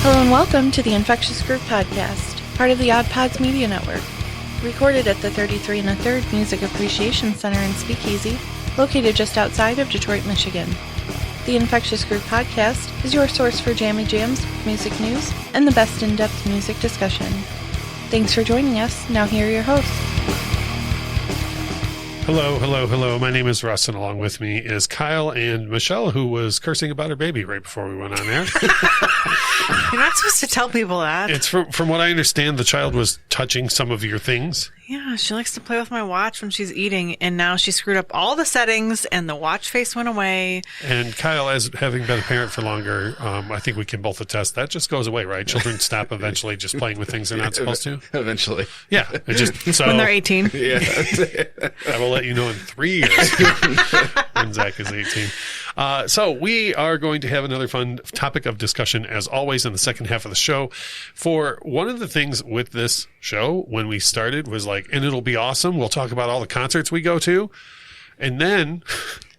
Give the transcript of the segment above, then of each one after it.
Hello and welcome to the Infectious Groove Podcast, part of the Odd Pods Media Network. Recorded at the 33 1/3 Music Appreciation Center in Speakeasy, located just outside of Detroit, Michigan. The Infectious Groove Podcast is your source for jammy jams, music news, and the best in-depth music discussion. Thanks for joining us. Now here are your hosts. Hello. My name is Russ, and along with me is Kyle and Michelle, who was cursing about her baby right before we went on air. You're not supposed to tell people that. It's from what I understand, the child was touching some of your things. Yeah, she likes to play with my watch when she's eating, and now she screwed up all the settings, and the watch face went away. And Kyle, as having been a parent for longer, I think we can both attest that just goes away, right? Children stop eventually just playing with things they're not supposed to. Eventually. Yeah. It just, so when they're 18. Yeah. I will let you know in 3 years when Zach is 18. So we are going to have another fun topic of discussion, as always, in the second half of the show. For one of the things with this show, when we started, was like, and it'll be awesome. We'll talk about all the concerts we go to. And then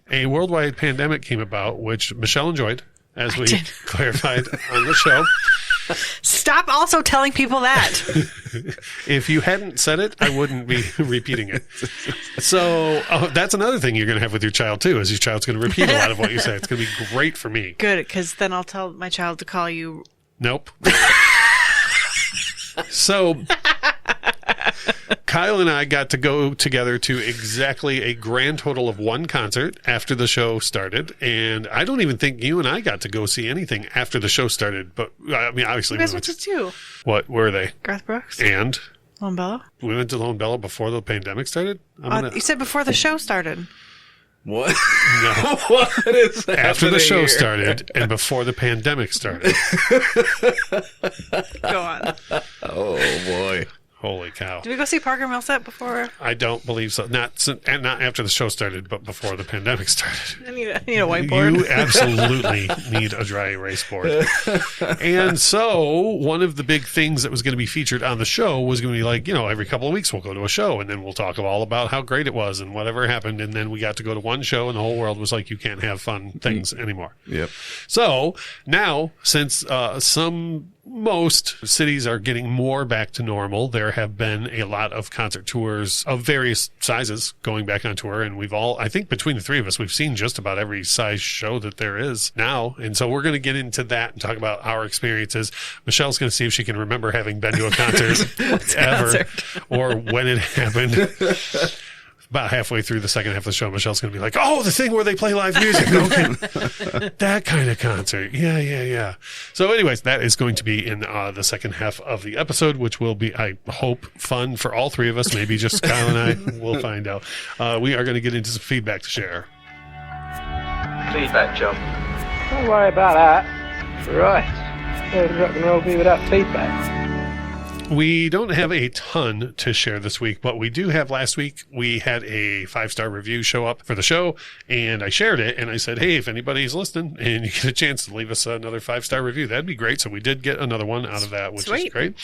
a worldwide pandemic came about, which Michelle enjoyed, as we clarified on the show. Stop also telling people that. If you hadn't said it, I wouldn't be repeating it. So that's another thing you're going to have with your child, too, is your child's going to repeat a lot of what you say. It's going to be great for me. Good, because then I'll tell my child to call you. Nope. So Kyle and I got to go together to exactly a grand total of one concert after the show started. And I don't even think you and I got to go see anything after the show started. But, I mean, obviously, You guys went to two. What were they? Garth Brooks. And? Lone Bellow. We went to Lone Bellow before the pandemic started? You said before the show started. What? No. What is happening After the show here? started and before the pandemic started. Go on. Oh, boy. Holy cow. Did we go see Parker Millsap before? I don't believe so. Not after the show started, but before the pandemic started. I need a whiteboard. You absolutely need a dry erase board. And so one of the big things that was going to be featured on the show was going to be like, every couple of weeks we'll go to a show, and then we'll talk all about how great it was and whatever happened. And then we got to go to one show, and the whole world was like, you can't have fun things anymore. Yep. So now, since most cities are getting more back to normal, there have been a lot of concert tours of various sizes going back on tour. And we've all, I think between the three of us, we've seen just about every size show that there is now. And so we're going to get into that and talk about our experiences. Michelle's going to see if she can remember having been to a concert ever or when it happened. About halfway through the second half of the show, Michelle's going to be like, oh, the thing where they play live music. Okay. That kind of concert. Yeah. So anyways, that is going to be in the second half of the episode, which will be, I hope, fun for all three of us. Maybe just Kyle and I. We'll find out. We are going to get into some feedback to share. Feedback, John. Don't worry about that. Right. There's rock and roll be without feedback. We don't have a ton to share this week, but we do have last week. We had a 5-star review show up for the show, and I shared it, and I said, hey, if anybody's listening and you get a chance to leave us another 5-star review, that'd be great. So we did get another one out of that, which is great.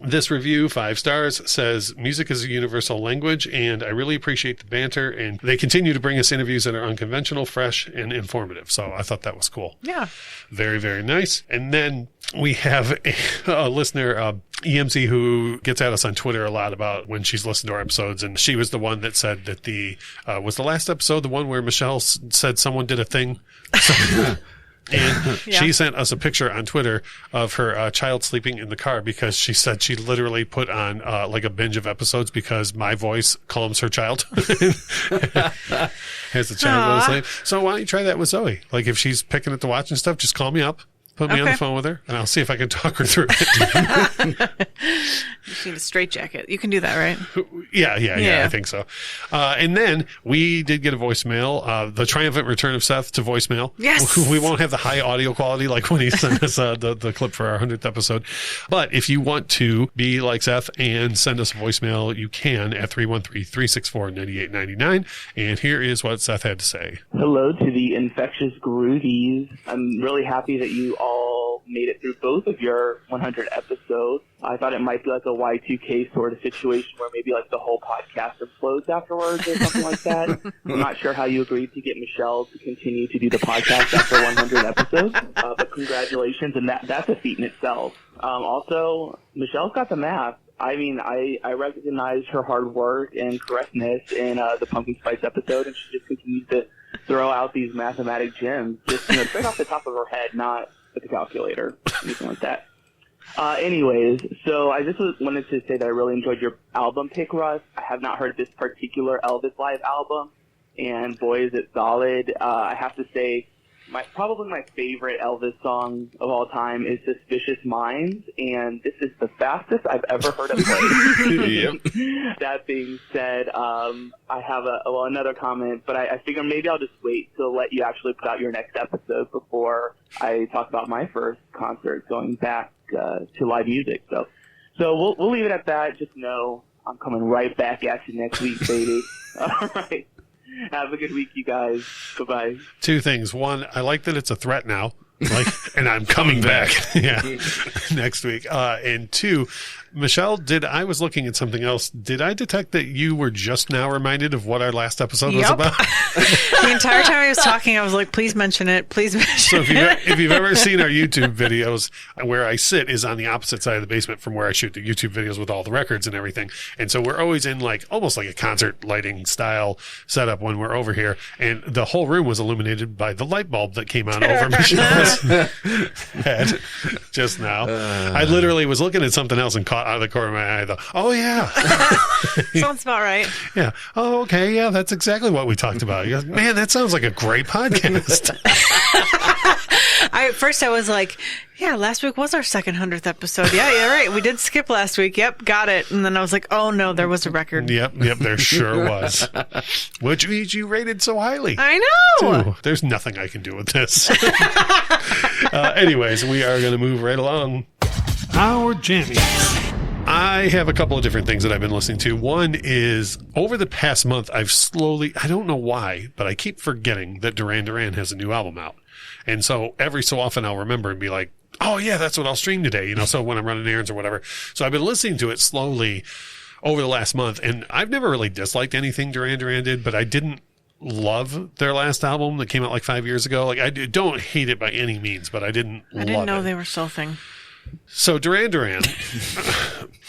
This review, 5 stars, says, music is a universal language, and I really appreciate the banter, and they continue to bring us interviews that are unconventional, fresh, and informative. So I thought that was cool. Yeah. Very, very nice. And then we have a listener, EMC, who gets at us on Twitter a lot about when she's listened to our episodes. And she was the one that said that was the last episode the one where Michelle said someone did a thing? And she sent us a picture on Twitter of her child sleeping in the car because she said she literally put on like a binge of episodes because my voice calms her child. As the child goes to sleep. So why don't you try that with Zoe? Like if she's picking at the watch and stuff, just call me up. Put me on the phone with her, and I'll see if I can talk her through it. You need a straitjacket. You can do that, right? Yeah, I think so. And then we did get a voicemail, the triumphant return of Seth to voicemail. Yes. We won't have the high audio quality like when he sent us the clip for our 100th episode. But if you want to be like Seth and send us a voicemail, you can at 313-364-9899. And here is what Seth had to say. Hello to the infectious groovies. I'm really happy that you all made it through both of your 100 episodes. I thought it might be like a Y2K sort of situation where maybe like the whole podcast implodes afterwards or something like that. I'm not sure how you agreed to get Michelle to continue to do the podcast after 100 episodes, but congratulations, and that's a feat in itself. Also, Michelle's got the math. I mean, I recognize her hard work and correctness in the Pumpkin Spice episode, and she just continues to throw out these mathematic gems, just straight off the top of her head, not with a calculator, anything like that. Anyways, so I just wanted to say that I really enjoyed your album pick, Russ. I have not heard this particular Elvis live album, and boy, is it solid. I have to say, probably my favorite Elvis song of all time is Suspicious Minds, and this is the fastest I've ever heard it played. Yep. That being said, I have another comment, but I figure maybe I'll just wait to let you actually put out your next episode before I talk about my first concert going back to live music. So we'll leave it at that. Just know I'm coming right back at you next week, baby. All right. Have a good week, you guys. Bye-bye. Two things. One, I like that it's a threat now. And I'm coming back. Yeah. Next week. And two, Michelle, I was looking at something else. Did I detect that you were just now reminded of what our last episode was about? The entire time I was talking, I was like, please mention it. Please mention it. So if you've ever seen our YouTube videos, where I sit is on the opposite side of the basement from where I shoot the YouTube videos with all the records and everything. And so we're always in almost like a concert lighting style setup when we're over here. And the whole room was illuminated by the light bulb that came on over Michelle's head just now. I literally was looking at something else and caught out of the corner of my eye. I thought, oh yeah. Sounds about right. Yeah. Oh, okay. Yeah, that's exactly what we talked about. He goes, man, that sounds like a great podcast. At first I was like, yeah, last week was our 200th episode. Yeah, right. We did skip last week. Yep, got it. And then I was like, oh no, there was a record. Yep, there sure was. Which means you rated so highly. I know. Too. There's nothing I can do with this. Anyways, we are going to move right along. Our jammies. I have a couple of different things that I've been listening to. One is, over the past month, I don't know why, but I keep forgetting that Duran Duran has a new album out. And so every so often I'll remember and be like, oh yeah, that's what I'll stream today. So when I'm running errands or whatever. So I've been listening to it slowly over the last month, and I've never really disliked anything Duran Duran did, but I didn't love their last album that came out 5 years ago. I don't hate it by any means, but I didn't know it. they were so a thing. So Duran Duran,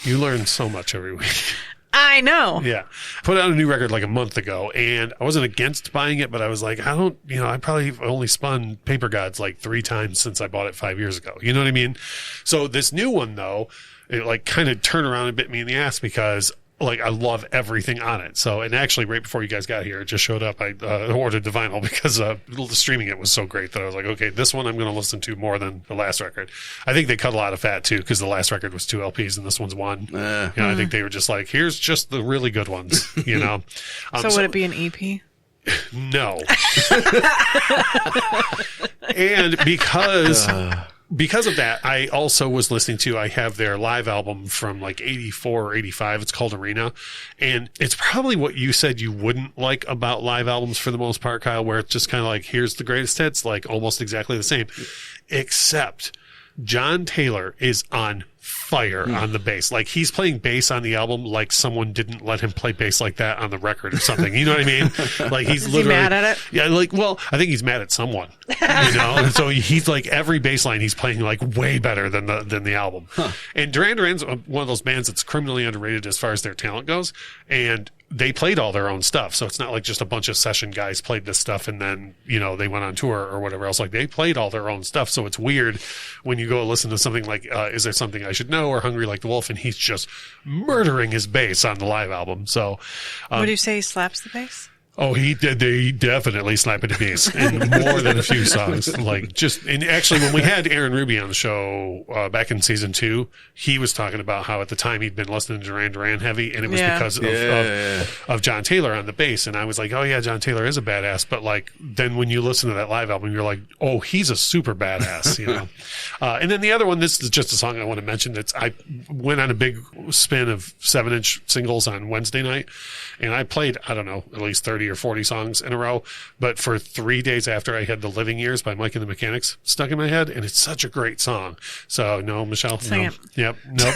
you learn so much every week. I know. Yeah. Put out a new record a month ago, and I wasn't against buying it, but I was like, I probably only spun Paper Gods 3 times since I bought it 5 years ago. You know what I mean? So this new one, though, it kind of turned around and bit me in the ass because I love everything on it. So, and actually right before you guys got here, it just showed up. I ordered the vinyl because streaming it was so great that I was like, okay, this one I'm going to listen to more than the last record. I think they cut a lot of fat too, because the last record was 2 LPs and this one's 1. I think they were just like, here's just the really good ones, So would it be an EP? No. And because of that, I also was listening to, I have their live album from 84 or 85. It's called Arena. And it's probably what you said you wouldn't like about live albums for the most part, Kyle, where it's just kind of here's the greatest hits, almost exactly the same. Except John Taylor is on fire on the bass. He's playing bass on the album like someone didn't let him play bass like that on the record or something. You know what I mean? He's Is literally he mad at it? Yeah, I think he's mad at someone. And so he's every bass line he's playing way better than the album. Huh. And Duran Duran's one of those bands that's criminally underrated as far as their talent goes. And they played all their own stuff. So it's not just a bunch of session guys played this stuff and then, they went on tour or whatever else. They played all their own stuff. So it's weird when you go listen to something Is There Something I Should Know or Hungry Like the Wolf, and he's just murdering his bass on the live album. So, would you say he slaps the bass? Oh, he did. They definitely slap it to bass in more than a few songs. And actually, when we had Aaron Ruby on the show back in season 2, he was talking about how at the time he'd been listening to Duran Duran heavy, and it was because of John Taylor on the bass. And I was like, oh yeah, John Taylor is a badass. But then when you listen to that live album, you're like, oh, he's a super badass, And then the other one, this is just a song I want to mention. I went on a big spin of 7-inch singles on Wednesday night, and I played, I don't know, at least 30 30 or 40 songs in a row. But for 3 days after, I had The Living Years by Mike and the Mechanics stuck in my head, and it's such a great song. So no, Michelle, Sing no. it. Yep, nope.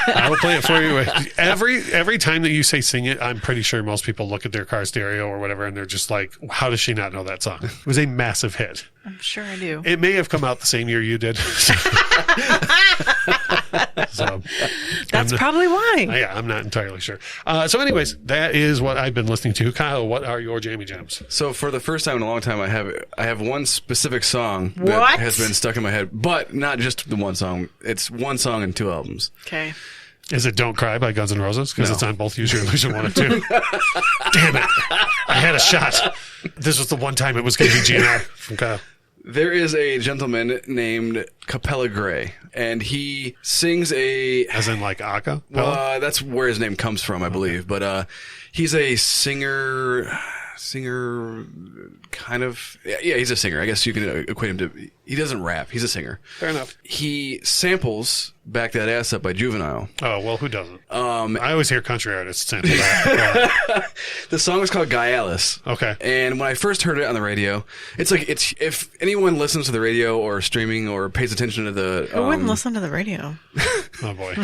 I will play it for you. Every time that you say sing it, I'm pretty sure most people look at their car stereo or whatever, and they're just like, how does she not know that song? It was a massive hit. I'm sure I do. It may have come out the same year you did. So, That's probably why. yeah, I'm not entirely sure. So anyways, that is what I've been listening to. Kyle, what are your jammy jams? So for the first time in a long time, I have one specific song What? that has been stuck in my head, but not just the one song. It's one song and 2 albums. Okay. Is it Don't Cry by Guns N' Roses? Because No. it's on both Use Your Illusion 1 and 2. Damn it. I had a shot. This was the one time it was going to be GNR from Kyle. There is a gentleman named Capella Gray, and he sings a... As in like Aka? that's where his name comes from, I believe. But he's a singer, kind of... Yeah, he's a singer. I guess you can equate him to... He doesn't rap. He's a singer. Fair enough. He samples Back That Ass Up by Juvenile. Oh, well, who doesn't? I always hear country artists sample that. The song is called Guy Alice. Okay. And when I first heard it on the radio, it's if anyone listens to the radio or streaming or pays attention to the... Who wouldn't listen to the radio? Oh, boy.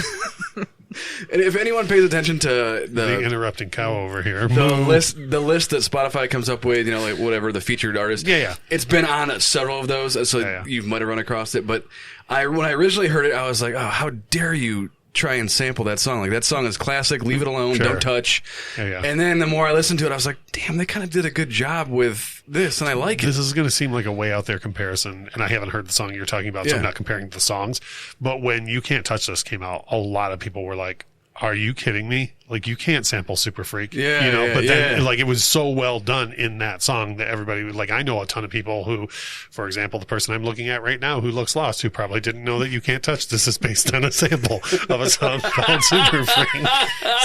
And if anyone pays attention to The interrupting cow over here. the list that Spotify comes up with, like whatever the featured artist. Yeah. It's been on several of those, so Yeah. you might have run across it. But when I originally heard it, I was like, oh, how dare you try and sample that song? Like, that song is classic. Leave it alone. Sure. Don't touch. Yeah. And then the more I listened to it, I was like, damn, they kind of did a good job with this, and I like it. This is going to seem like a way out there comparison, and I haven't heard the song you're talking about, so Yeah. I'm not comparing the songs. But when You Can't Touch This came out, a lot of people were like, are you kidding me? Like, you can't sample Super Freak. Yeah, but then, yeah. like, it was so well done in that song that everybody, like, I know a ton of people who, for example, the person I'm looking at right now who looks lost, who probably didn't know that You Can't Touch This is based on a sample of a song called Super Freak.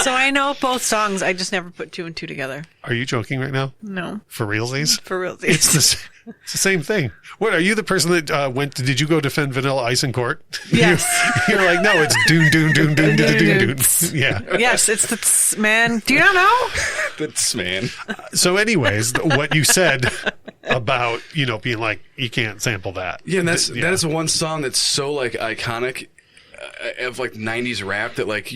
So I know both songs. I just never put 2 and 2 together. Are you joking right now? No. For realsies? For real. It's the same thing. What, are you the person that did you go defend Vanilla Ice in court? Yes. You're like, no, it's doon, doon, doon, doon, doon, doon, doon. Yeah. Yes, it's the man. Do you not know? That's, man. So anyways, what you said about, being like, you can't sample that. Yeah, and that is one song that's so, like, iconic of, like, 90s rap that, like,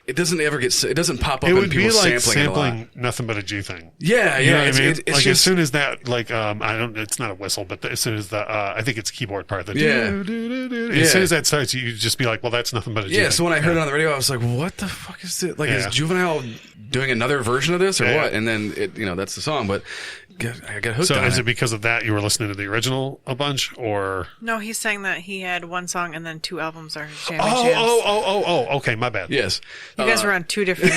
it doesn't pop up It and would people be like sampling it a lot. sampling Nothing But a G Thing. Yeah, You know what I mean? It's like, just, as soon as that, like, it's not a whistle, but as soon as I think it's keyboard part, the Yeah. as soon as that starts, you just be like, well, that's Nothing But a G Thing. yeah, so when I heard it on the radio, I was like, what the fuck is it? Like, Yeah. is Juvenile doing another version of this or Yeah. what? And then, that's the song, but I got hooked So on is it. it because of that you were listening to the original a bunch, or? No, he's saying that he had one song and then 2 albums are his jammy Oh, jams. okay, my bad. Yes. You guys were on 2 different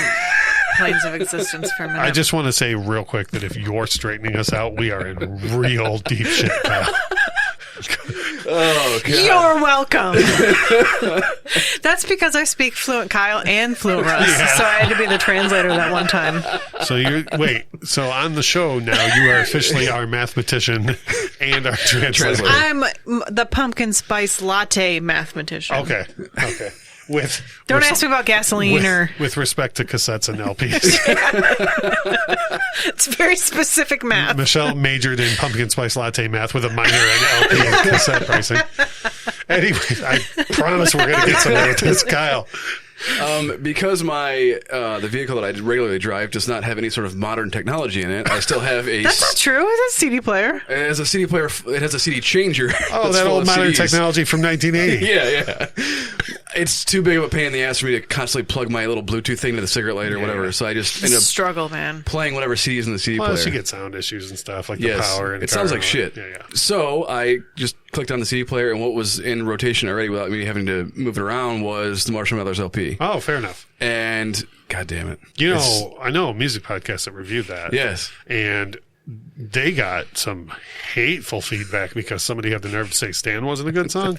planes of existence for a minute. I just want to say real quick that if you're straightening us out, we are in real deep shit, pal. Oh, God. You're welcome. That's because I speak fluent Kyle and fluent Russ, so I had to be the translator that one time. So on the show now, you are officially our mathematician and our translator. I'm the pumpkin spice latte mathematician. Okay. Don't ask me about gasoline or... with respect to cassettes and LPs. It's very specific math. Michelle majored in pumpkin spice latte math with a minor in LP and cassette pricing. Anyways, I promise we're going to get somewhere with this, Kyle. Because the vehicle that I regularly drive does not have any sort of modern technology in it, I still have a... That's not true. It's a CD player. It has a CD player. It has a CD changer. Oh, that's that full old of modern CDs. technology from 1980. Yeah. It's too big of a pain in the ass for me to constantly plug my little Bluetooth thing to the cigarette lighter or whatever. So I just end up Struggle, man. playing whatever CDs in the CD Well, player. you get sound issues and stuff like Yes, the power. And it sounds like shit. Yeah. So I just clicked on the CD player, and what was in rotation already without me having to move it around was the Marshall Mathers LP. Oh, fair enough. And God damn it, I know a music podcast that reviewed that. Yes. And they got some hateful feedback because somebody had the nerve to say Stan wasn't a good song.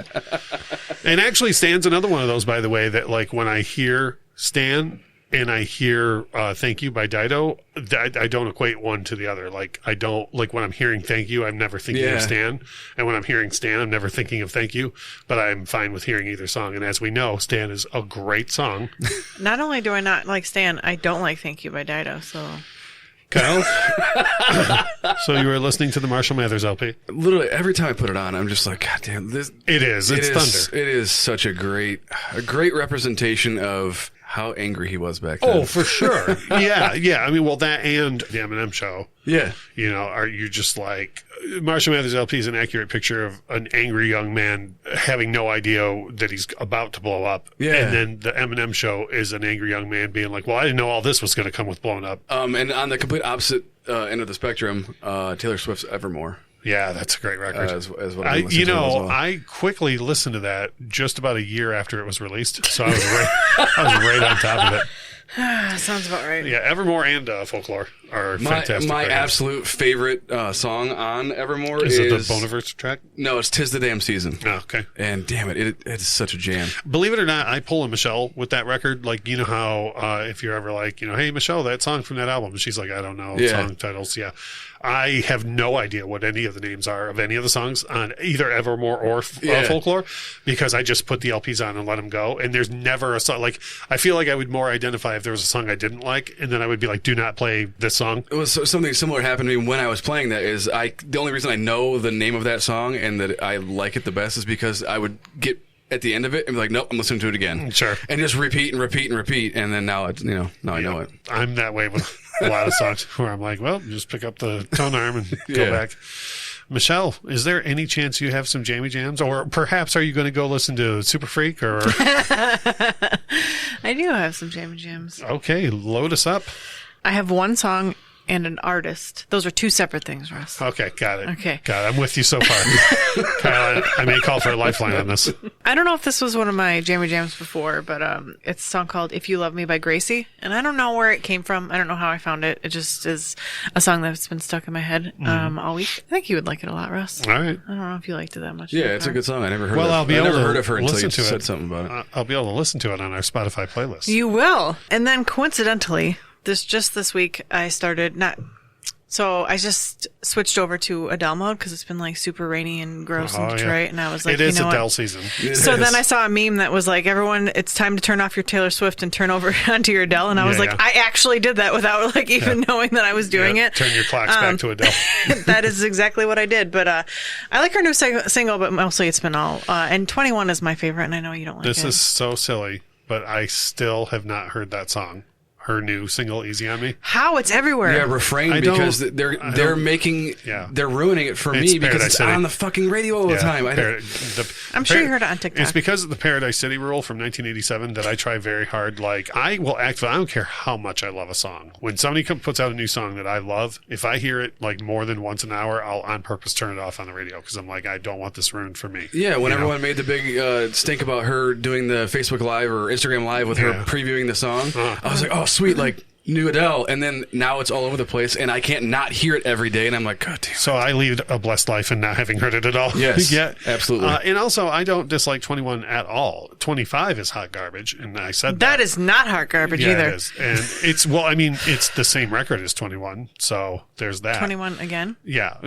And actually, Stan's another one of those, by the way, that like when I hear Stan and I hear Thank You by Dido, I don't equate one to the other. Like, I don't, like when I'm hearing Thank You, I'm never thinking of Stan. And when I'm hearing Stan, I'm never thinking of Thank You. But I'm fine with hearing either song. And as we know, Stan is a great song. Not only do I not like Stan, I don't like Thank You by Dido, so... Kyle? So you were listening to the Marshall Mathers LP? Literally every time I put it on, I'm just like, God damn, this. It's thunder. It is such a great representation of how angry he was back then. Oh, for sure. Yeah. I mean, well, that and the M&M show. Yeah. You know, are you just like, Marshall Mathers LP is an accurate picture of an angry young man having no idea that he's about to blow up. Yeah. And then the M&M show is an angry young man being like, well, I didn't know all this was going to come with blowing up. And on the complete opposite end of the spectrum, Taylor Swift's Evermore. Yeah, that's a great record. As what I'm listening to as well. I quickly listened to that just about a year after it was released, so I was right on top of it. Sounds about right. Yeah, Evermore and Folklore are fantastic. My records. absolute favorite song on Evermore Is it the Boniverse track? No, it's "'Tis the Damn Season." Oh, okay. And damn it is such a jam. Believe it or not, I pull a Michelle with that record. Like, you know how if you're ever like, you know, hey, Michelle, that song from that album. She's like, I don't know song titles. Yeah. I have no idea what any of the names are of any of the songs on either Evermore or Folklore, because I just put the LPs on and let them go. And there's never a song. Like, I feel like I would more identify if there was a song I didn't like, and then I would be like, do not play this song. It was something similar happened to me when I was playing that. Is the only reason I know the name of that song and that I like it the best is because I would get at the end of it and be like, nope, I'm listening to it again. Sure. And just repeat and repeat and repeat, and then now it's I know it. I'm that way with a lot of songs where I'm like, well, just pick up the tone arm and go back. Michelle, is there any chance you have some jammy jams, or perhaps are you going to go listen to Super Freak? Or I do have some jammy jams. Okay, load us up. I have one song and an artist. Those are two separate things, Russ. Okay, got it. Okay. Got it. I'm with you so far. Kyle, I may call for a lifeline on this. I don't know if this was one of my jammy jams before, but it's a song called If You Love Me by Gracie. And I don't know where it came from. I don't know how I found it. It just is a song that's been stuck in my head all week. I think you would like it a lot, Russ. All right. I don't know if you liked it that much. Yeah, it's a good song. I never heard Well, of I'll be I able never to heard of her until you listen to said it. something about it. I'll be able to listen to it on our Spotify playlist. You will. And then coincidentally, this week I started I just switched over to Adele mode because it's been like super rainy and gross in Detroit, and I was like, it is you know Adele what? season. Then I saw a meme that was like, everyone, it's time to turn off your Taylor Swift and turn over onto your Adele, and I was like, I actually did that without like even knowing that I was doing it. Turn your clocks back to Adele. That is exactly what I did. But I like her new single, but mostly it's been all. And 21 is my favorite, and I know you don't like it. This is so silly, but I still have not heard that song. Her new single, Easy on Me. How? It's everywhere. Yeah, refrain, because they're ruining it for me because it's on the fucking radio all the time. I'm sure you heard it on TikTok. It's because of the Paradise City rule from 1987 that I try very hard. Like, I will act, I don't care how much I love a song. When somebody puts out a new song that I love, if I hear it like more than once an hour, I'll on purpose turn it off on the radio because I'm like, I don't want this ruined for me. Yeah, when everyone made the big stink about her doing the Facebook Live or Instagram Live with her previewing the song, I was like, oh, sweet, like new Adele, and then now it's all over the place, and I can't not hear it every day, and I'm like, God damn. So I lead a blessed life and not having heard it at all. Yes, absolutely. And also, I don't dislike 21 at all. 25 is hot garbage, and I said that is not hot garbage either. It is. And it's the same record as 21, so there's that. 21 again? Yeah,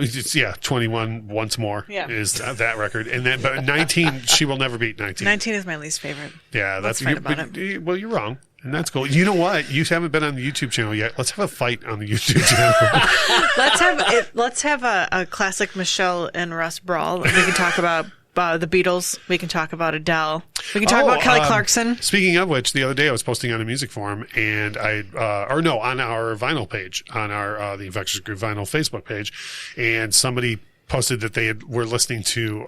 21 once more is that record, and then but 19 she will never beat 19. 19 is my least favorite. Yeah, Let's fight about it. Well, you're wrong. And that's cool. You know what? You haven't been on the YouTube channel yet. Let's have a fight on the YouTube channel. Let's have a classic Michelle and Russ brawl. We can talk about the Beatles. We can talk about Adele. We can talk about Kelly Clarkson. Speaking of which, the other day I was posting on a music forum, and on our vinyl page, on our the Infectious Groove Vinyl Facebook page, and somebody posted that they were listening to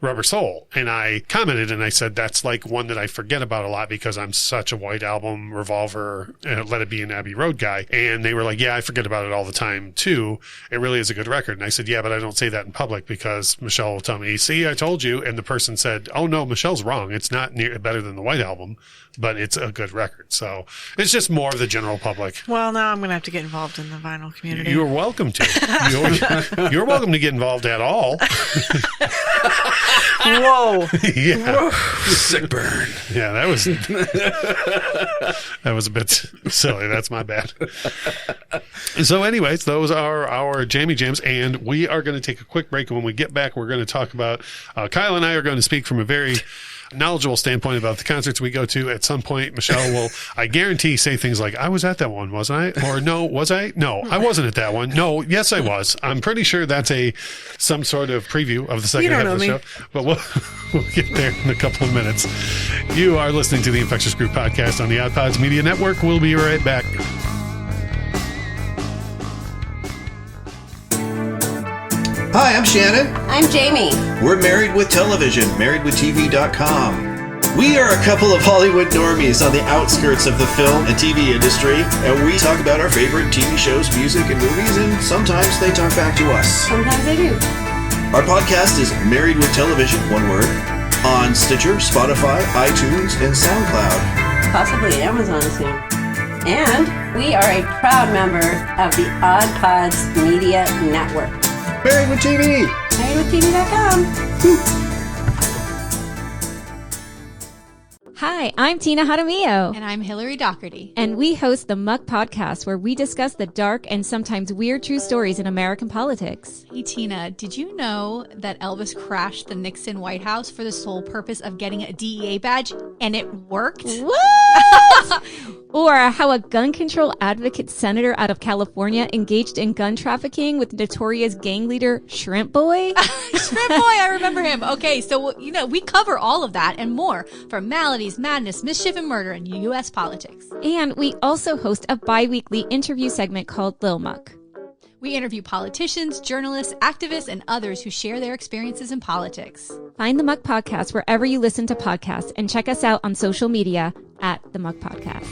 Rubber Soul, and I commented and I said that's like one that I forget about a lot because I'm such a White Album, Revolver, Let It Be an Abbey Road guy, and they were like, yeah, I forget about it all the time too. It really is a good record. And I said, yeah, but I don't say that in public because Michelle will tell me, see, I told you. And the person said, oh no, Michelle's wrong. It's not better than the White Album, but it's a good record. So it's just more of the general public. Well, now I'm going to have to get involved in the vinyl community. You're welcome to. You're welcome to get involved at all. Whoa. Yeah. Whoa. Sick burn. Yeah, that was a bit silly. That's my bad. So anyways, those are our Jammy Jams, and we are going to take a quick break. And when we get back, we're going to talk about Kyle and I are going to speak from a very knowledgeable standpoint about the concerts we go to. At some point, Michelle will, I guarantee, say things like, I was at that one, wasn't I? Or no, was I? No, I wasn't at that one. No, yes, I was. I'm pretty sure that's some sort of preview of the second half of the show. But we'll get there in a couple of minutes. You are listening to the Infectious Group Podcast on the Odd Pods Media Network. We'll be right back. Hi, I'm Shannon. I'm Jamie. We're Married with Television, marriedwithtv.com. We are a couple of Hollywood normies on the outskirts of the film and TV industry, and we talk about our favorite TV shows, music, and movies, and sometimes they talk back to us. Sometimes I do. Our podcast is Married with Television, one word, on Stitcher, Spotify, iTunes, and SoundCloud. Possibly Amazon soon. And we are a proud member of the Odd Pods Media Network. Married with TV. MarriedWithTV.com. Hi, I'm Tina Jaramillo. And I'm Hillary Doherty. And we host the Muck Podcast, where we discuss the dark and sometimes weird true stories in American politics. Hey, Tina, did you know that Elvis crashed the Nixon White House for the sole purpose of getting a DEA badge? And it worked? What? Or how a gun control advocate senator out of California engaged in gun trafficking with notorious gang leader Shrimp Boy? Shrimp Boy, I remember him. Okay, so, we cover all of that and more for maladies, madness, mischief, and murder in U.S. politics. And we also host a bi-weekly interview segment called Lil Muck. We interview politicians, journalists, activists, and others who share their experiences in politics. Find the Muck Podcast wherever you listen to podcasts, and check us out on social media at the Muck Podcast.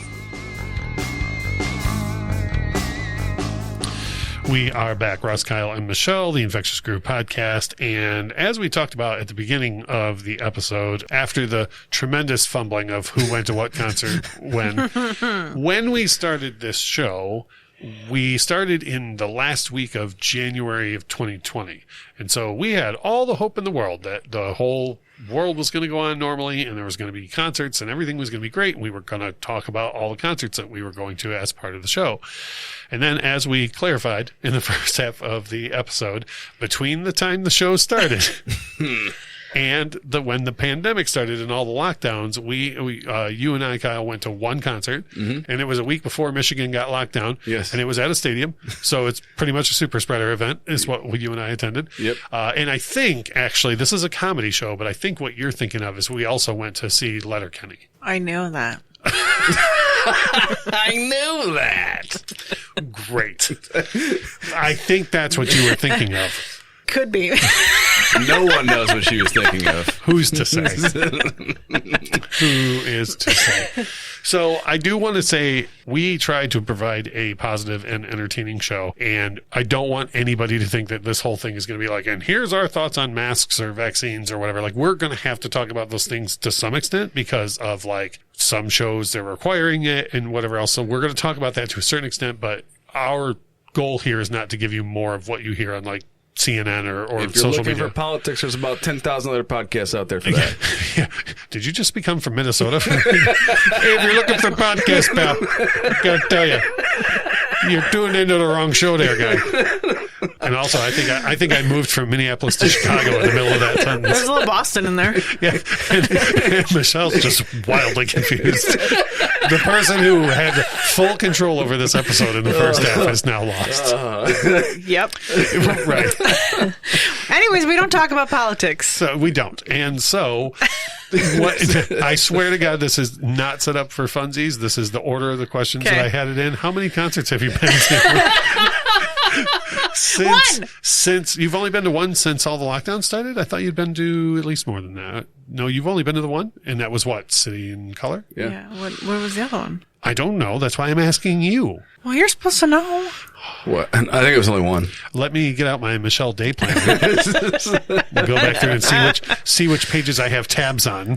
We are back, Russ, Kyle, and Michelle, the Infectious Group Podcast. And as we talked about at the beginning of the episode, after the tremendous fumbling of who went to what concert when we started this show, we started in the last week of January of 2020. And so we had all the hope in the world that the whole world was going to go on normally and there was going to be concerts and everything was going to be great. And we were going to talk about all the concerts that we were going to as part of the show. And then, as we clarified in the first half of the episode, between the time the show started and when the pandemic started and all the lockdowns, you and I, Kyle, went to one concert, and it was a week before Michigan got locked down. Yes. And it was at a stadium, so it's pretty much a super spreader event is what you and I attended. Yep. And I think, actually, this is a comedy show, but I think what you're thinking of is we also went to see Letterkenny. I knew that. I knew that. Great. I think that's what you were thinking of. Could be. No one knows what she was thinking of. Who's to say? Who is to say? So I do want to say we tried to provide a positive and entertaining show, and I don't want anybody to think that this whole thing is going to be like, and here's our thoughts on masks or vaccines or whatever. Like, we're going to have to talk about those things to some extent because of, like, some shows they're requiring it and whatever else. So we're going to talk about that to a certain extent, but our goal here is not to give you more of what you hear on, like, CNN or if you're social looking media. for politics, there's about 10,000 other podcasts out there for that. Yeah. Did you just become from Minnesota? Hey, if you're looking for podcasts, pal, I gotta tell you, you're tuning into the wrong show there, guy. And also, I think I moved from Minneapolis to Chicago in the middle of that sentence. There's a little Boston in there. Yeah, and Michelle's just wildly confused. The person who had full control over this episode in the first half is now lost. Yep. Right. Anyways, we don't talk about politics. So we don't. And so I swear to God, this is not set up for funsies. This is the order of the questions that I had it in. How many concerts have you been to? Since you've only been to one since all the lockdowns started? I thought you'd been to at least more than that. No, you've only been to the one? And that was what? City and Color? Yeah. What was the other one? I don't know. That's why I'm asking you. Well, you're supposed to know. What? I think it was only one. Let me get out my Michelle Day planner. We'll go back through and see which pages I have tabs on.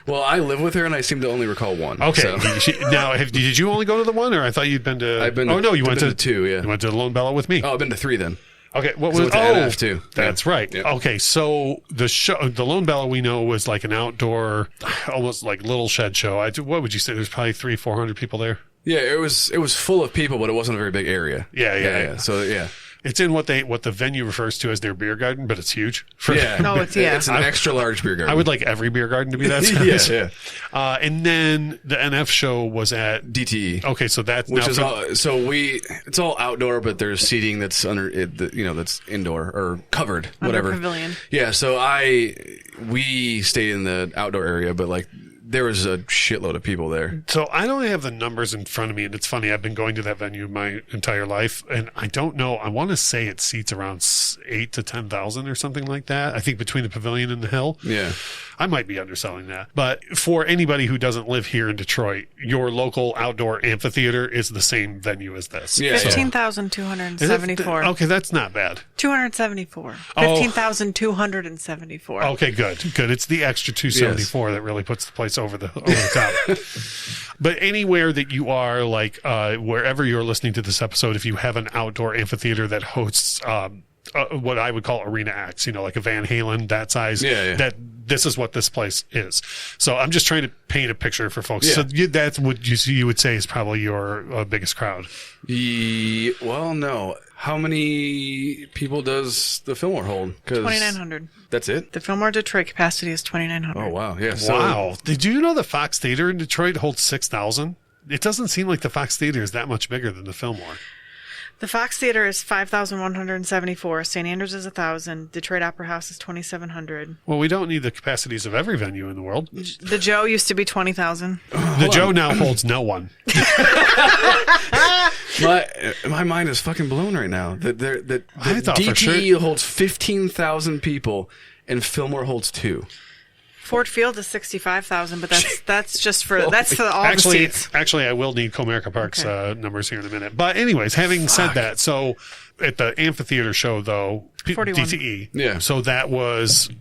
Well, I live with her, and I seem to only recall one. Okay. So. Now, did you only go to the one, or I thought you'd been to? I've been. You went to two. Yeah. You went to the Lone Bella with me. Oh, I've been to three then. Okay, what So was it's NF too? That's right. Yeah. Okay, so the Lone Bella we know was like an outdoor, almost like little shed show. What would you say? There's probably 300-400 people there. Yeah, it was full of people, but it wasn't a very big area. Yeah. So yeah. It's in what the venue refers to as their beer garden, but it's huge. It's an extra large beer garden. I would like every beer garden to be that size. Yeah. And then the NF show was at DTE. Okay, so that's which is all, it's all outdoor, but there's seating that's under it, that's indoor or covered, whatever. Pavilion. Yeah, so we stayed in the outdoor area, but like there was a shitload of people there. So I don't have the numbers in front of me, and it's funny. I've been going to that venue my entire life, and I don't know. I want to say it seats around 8,000 to 10,000 or something like that. I think between the pavilion and the hill. Yeah. I might be underselling that. But for anybody who doesn't live here in Detroit, your local outdoor amphitheater is the same venue as this. Yeah. 15,274. Okay, that's not bad. 274. 15,274. Okay, good. It's the extra 274 that really puts the place over the top. But anywhere that you are, like wherever you're listening to this episode, if you have an outdoor amphitheater that hosts what I would call arena acts, like a Van Halen, that size, that this is what this place is. So I'm just trying to paint a picture for folks. So that's what you would say is probably your biggest crowd. Well, no. How many people does the Fillmore hold? 2,900. That's it? The Fillmore Detroit capacity is 2,900. Oh, wow. Yeah. Wow. Did you know the Fox Theater in Detroit holds 6,000? It doesn't seem like the Fox Theater is that much bigger than the Fillmore. The Fox Theater is 5,174. St. Andrews is 1,000. Detroit Opera House is 2,700. Well, we don't need the capacities of every venue in the world. The Joe used to be 20,000. The Joe now holds no one. My mind is fucking blown right now. The I thought for DTE sure holds 15,000 people, and Fillmore holds 2. Ford Field is 65,000, but that's just for all the seats. Actually, I will need Comerica Park's numbers here in a minute. But anyways, having said that, so at the amphitheater show though, 41. DTE. Yeah. So that was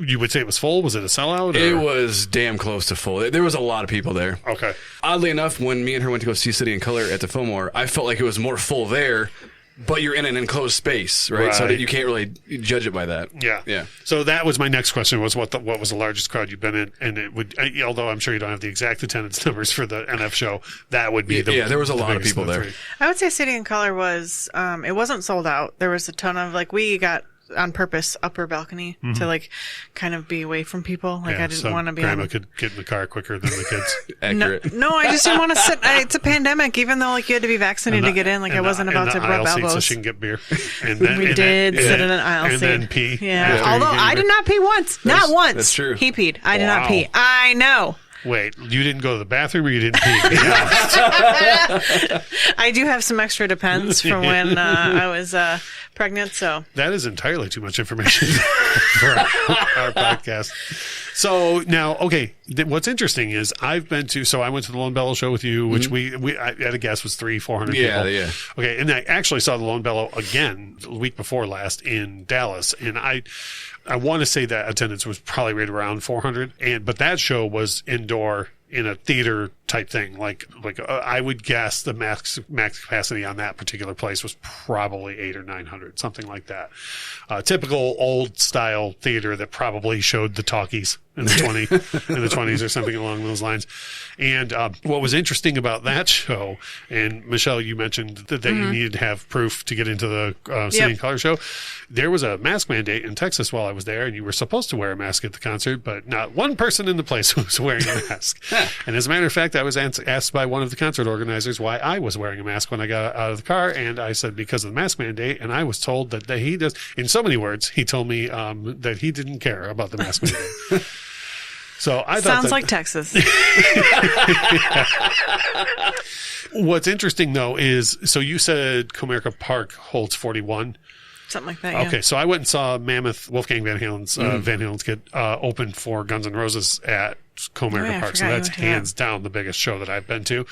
you would say it was full? Was it a sellout? Or? It was damn close to full. There was a lot of people there. Okay. Oddly enough, when me and her went to go see City and Color at the Fillmore, I felt like it was more full there. But you're in an enclosed space, right? So that you can't really judge it by that. Yeah. So that was my next question: was what was the largest crowd you've been in? And it would, although I'm sure you don't have the exact attendance numbers for the NF show, that would be there was a lot of people there. I would say City and Color was it wasn't sold out. There was a ton of we got on purpose upper balcony to kind of be away from people. I didn't want to be. Grandma could get in the car quicker than the kids. Accurate. No, I just didn't want to sit. It's a pandemic. Even though you had to be vaccinated to get in, I wasn't about to rub elbows. So she can get beer. And then, we did sit in an aisle and seat. then pee. Yeah. Although I did not pee once. Not once. That's true. He peed. I did not pee. I know. Wait, you didn't go to the bathroom or you didn't pee? I do have some extra Depends from when I was pregnant, so. That is entirely too much information for our podcast. So now, okay, what's interesting is I went to the Lone Bellow show with you, which I had a guess was 300-400 people. Yeah. Okay, and I actually saw the Lone Bellow again the week before last in Dallas, and I want to say that attendance was probably right around 400, but that show was indoor in a theater type thing. I would guess the max capacity on that particular place was probably 800 or 900, something like that. Typical old style theater that probably showed the talkies in the 20s or something along those lines. And what was interesting about that show, and Michelle, you mentioned that you needed to have proof to get into the City and Color show. There was a mask mandate in Texas while I was there, and you were supposed to wear a mask at the concert, but not one person in the place was wearing a mask. And as a matter of fact, I was asked by one of the concert organizers why I was wearing a mask when I got out of the car, and I said because of the mask mandate, and I was told that he does, in so many words, he told me that he didn't care about the mask mandate. So I thought sounds like Texas. What's interesting though is, so you said Comerica Park holds 41. Something like that. Yeah. Okay, so I went and saw Mammoth, Wolfgang Van Halen's kid, open for Guns N' Roses at Comerica Park. So that's hands down the biggest show that I've been to.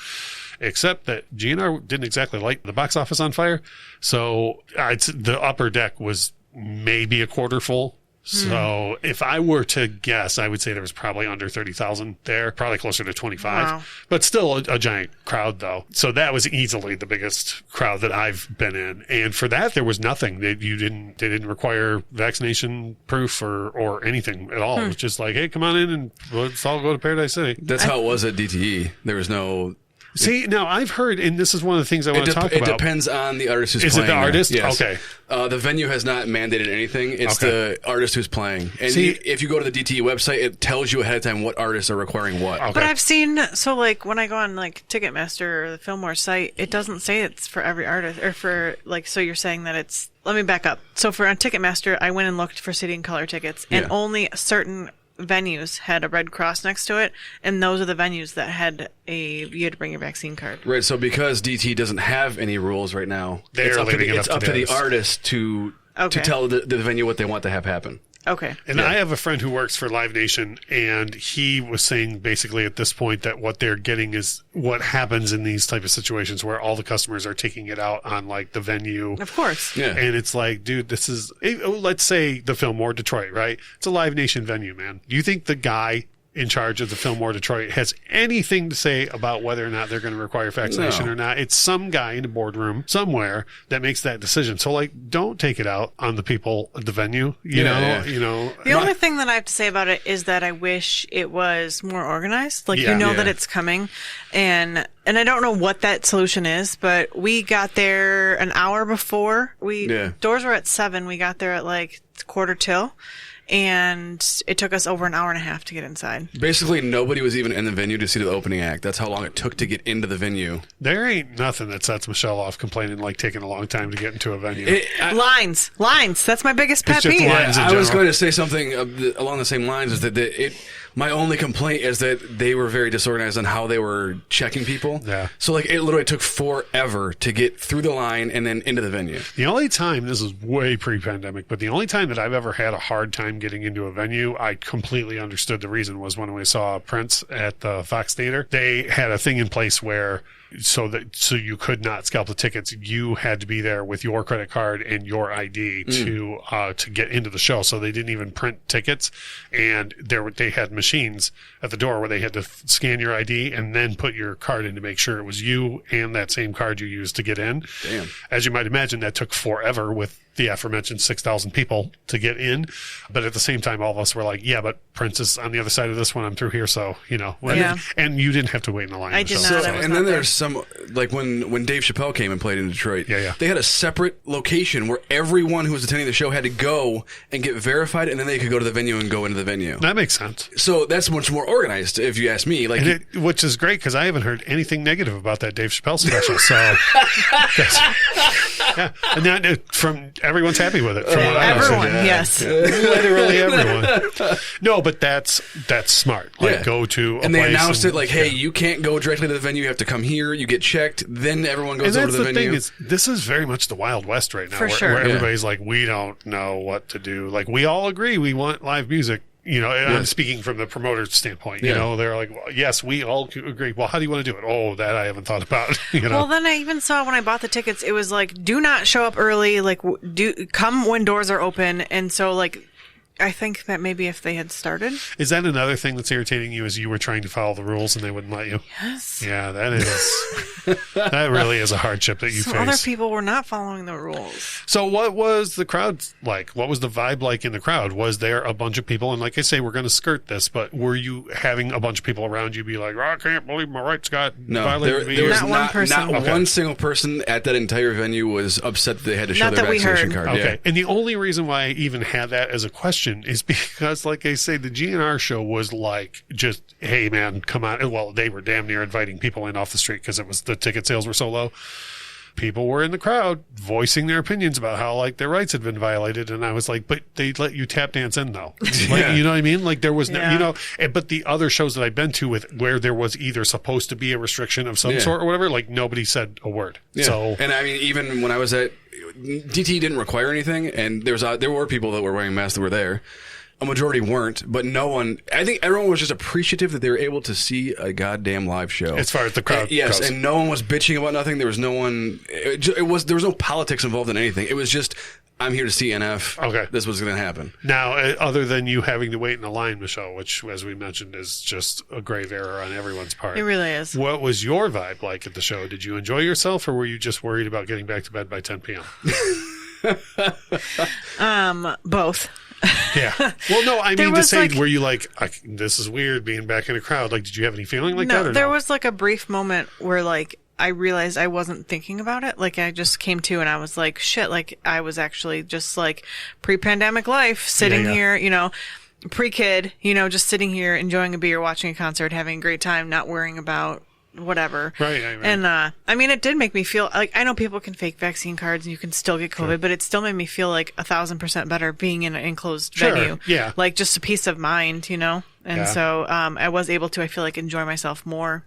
Except that GNR didn't exactly light the box office on fire. So the upper deck was maybe a quarter full. So if I were to guess, I would say there was probably under 30,000 there, probably closer to 25, wow. But still a giant crowd though. So that was easily the biggest crowd that I've been in. And for that, there was nothing they didn't require vaccination proof or anything at all. It was just like, hey, come on in and let's all go to Paradise City. That's how it was at DTE. There was no See, now I've heard, and this is one of the things I want to talk about. It depends on the artist who's playing. Is it the artist? Yes. Okay. The venue has not mandated anything. It's the artist who's playing. And if you go to the DTE website, it tells you ahead of time what artists are requiring what. Okay. But I've seen, so like when I go on like Ticketmaster or the Fillmore site, it doesn't say it's for every artist, or for like, so you're saying that it's, let me back up. So for on Ticketmaster, I went and looked for City and Color tickets, and only certain venues had a red cross next to it, and those are the venues that had you had to bring your vaccine card. Right, so because DT doesn't have any rules right now, it's up to the artist to tell the venue what they want to have happen. Okay. And I have a friend who works for Live Nation, and he was saying basically at this point that what they're getting is what happens in these type of situations where all the customers are taking it out on like the venue. Of course. Yeah. And it's like, dude, this is, let's say the Fillmore Detroit, right? It's a Live Nation venue, man. Do you think the guy in charge of the Fillmore Detroit has anything to say about whether or not they're going to require vaccination or not? It's some guy in a boardroom somewhere that makes that decision. So like, don't take it out on the people at the venue, you know. The only thing that I have to say about it is that I wish it was more organized. Like, that it's coming, and I don't know what that solution is, but we got there an hour before. Doors were at 7. We got there at like 1:45. And it took us over an hour and a half to get inside. Basically, nobody was even in the venue to see the opening act. That's how long it took to get into the venue. There ain't nothing that sets Michelle off complaining like taking a long time to get into a venue. Lines. That's my biggest pet peeve. I was going to say something along the same lines. Is that my only complaint is that they were very disorganized on how they were checking people. Yeah. So like it literally took forever to get through the line and then into the venue. The only time, this is way pre-pandemic, but the only time that I've ever had a hard time getting into a venue, I completely understood the reason, was when we saw Prince at the Fox Theater. They had a thing in place where so you could not scalp the tickets. You had to be there with your credit card and your ID to get into the show. So they didn't even print tickets, and they had machines at the door where they had to scan your ID and then put your card in to make sure it was you and that same card you used to get in. Damn. As you might imagine, that took forever with the aforementioned 6,000 people to get in. But at the same time, all of us were like, yeah, but Prince is on the other side of this one. I'm through here. So, and you didn't have to wait in the line. I did not. And then there's some, like when Dave Chappelle came and played in Detroit, they had a separate location where everyone who was attending the show had to go and get verified, and then they could go to the venue and go into the venue. That makes sense. So that's much more organized, if you ask me. Like, which is great, because I haven't heard anything negative about that Dave Chappelle special. So, and that, from everyone's happy with it. From what I everyone, yes, literally everyone. No, but that's smart. Like, go to a and they place announced it like, hey, you can't go directly to the venue. You have to come here. You get checked. Then everyone goes over to the venue. Thing is, this is very much the Wild West right now, where everybody's like, we don't know what to do. Like, we all agree we want live music. And I'm speaking from the promoter's standpoint. You know, they're like, well, yes, we all agree. Well, how do you want to do it? Oh, that I haven't thought about. Well, then I even saw when I bought the tickets, it was like, do not show up early. Like, come when doors are open. And so, like, I think that maybe if they had started. Is that another thing that's irritating you, is you were trying to follow the rules and they wouldn't let you? Yes. Yeah, that is. That really is a hardship that you face. Other people were not following the rules. So what was the crowd like? What was the vibe like in the crowd? Was there a bunch of people? And like I say, we're going to skirt this, but were you having a bunch of people around you be like, I can't believe my rights got violated? There was not one person. Not one single person at that entire venue was upset that they had to show their vaccination card. Okay. Yeah. And the only reason why I even had that as a question is because, like I say, the GNR show was like, just, hey man, come on. Well, they were damn near inviting people in off the street because the ticket sales were so low. People were in the crowd voicing their opinions about how like their rights had been violated, and I was like, but they let you tap dance in though. Like, you know what I mean? Like there was no, but the other shows that I've been to where there was either supposed to be a restriction of some sort or whatever, like nobody said a word. Yeah. So, and I mean, even when I was at DT, didn't require anything, and there were people that were wearing masks that were there. A majority weren't, but no one. I think everyone was just appreciative that they were able to see a goddamn live show. As far as the crowd goes. and no one was bitching about nothing. There was no one. There was no politics involved in anything. It was just, I'm here to see NF. Okay, this was going to happen. Now, other than you having to wait in a line, Michelle, which, as we mentioned, is just a grave error on everyone's part. It really is. What was your vibe like at the show? Did you enjoy yourself, or were you just worried about getting back to bed by 10 p.m.? Both. Yeah. Well, no, I There mean to was, say, like- were you like, this is weird being back in a crowd? Like, did you have any feeling like that? No, Or there no? was like a brief moment where like I realized I wasn't thinking about it. Like I just came to and I was like, shit, like I was actually just like pre-pandemic life sitting here, you know, pre-kid, you know, just sitting here enjoying a beer, watching a concert, having a great time, not worrying about whatever. Right. And I mean, it did make me feel like I know people can fake vaccine cards and you can still get COVID, but it still made me feel like 1,000% better being in an enclosed venue. Yeah. Like just a peace of mind, you know? And Yeah. so I was able to, I feel like, enjoy myself more.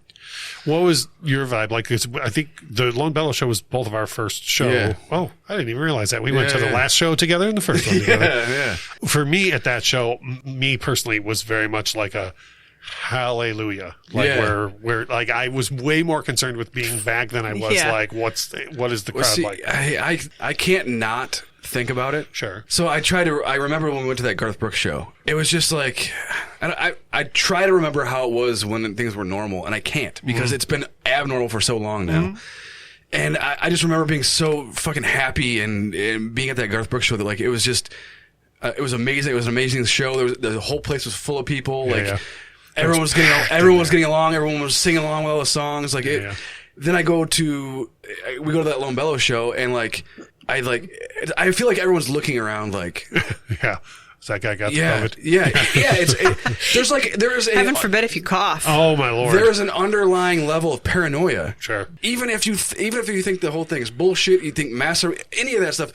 What was your vibe like? 'Cause I think the Lone Bellow show was both of our first show. Yeah. Oh, I didn't even realize that. We went to the Yeah. last show together and the first one together. Yeah. For me at that show, me personally was very much like a hallelujah. Like Yeah. where like I was way more concerned with being back than I was like what is the crowd See, like? I can't not think about it. Sure. So I remember when we went to that Garth Brooks show. It was just like, I try to remember how it was when things were normal, and I can't because it's been abnormal for so long now. And I just remember being so fucking happy and being at that Garth Brooks show that like it was just, it was amazing. It was an amazing show. The whole place was full of people. Everyone was getting along. Everyone was singing along with all the songs. Like it. Then we go to that Lone Bellow show, and like I feel like everyone's looking around like, yeah. So that guy got the yeah, COVID. yeah. There's a Heaven forbid if you cough. Oh my Lord. There is an underlying level of paranoia. Sure. Even if you think the whole thing is bullshit, you think any of that stuff,